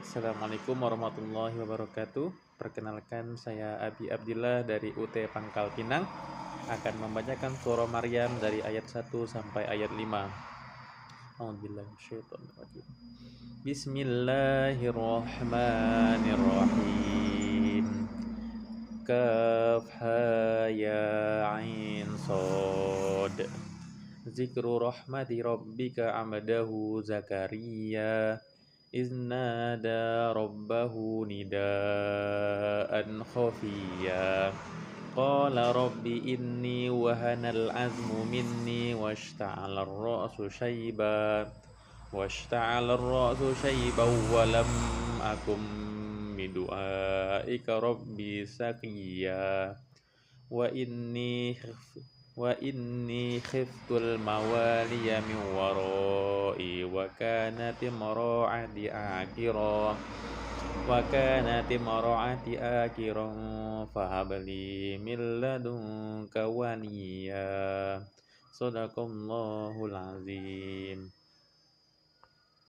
Assalamualaikum warahmatullahi wabarakatuh. Perkenalkan, saya Abi Abdillah dari UT Pangkal Pinang akan membacakan surah Maryam dari ayat 1 sampai ayat 5. A'udzubillahi minasyaitonir rajim. Bismillahirrahmanirrahim. Kaf ha ya ain sad. Zikru rahmati rabbika 'abdahu Zakaria إذ نادى ربه نداء خفيا قال رب إني وهن العزم مني واشتعل الرأس شيبا ولم أكن بدعائك ربي سقيا وإني خفت الموالي من ورائي وكانت امرأتي آكرا فهب لي من لدنك وليا صدق الله العظيم.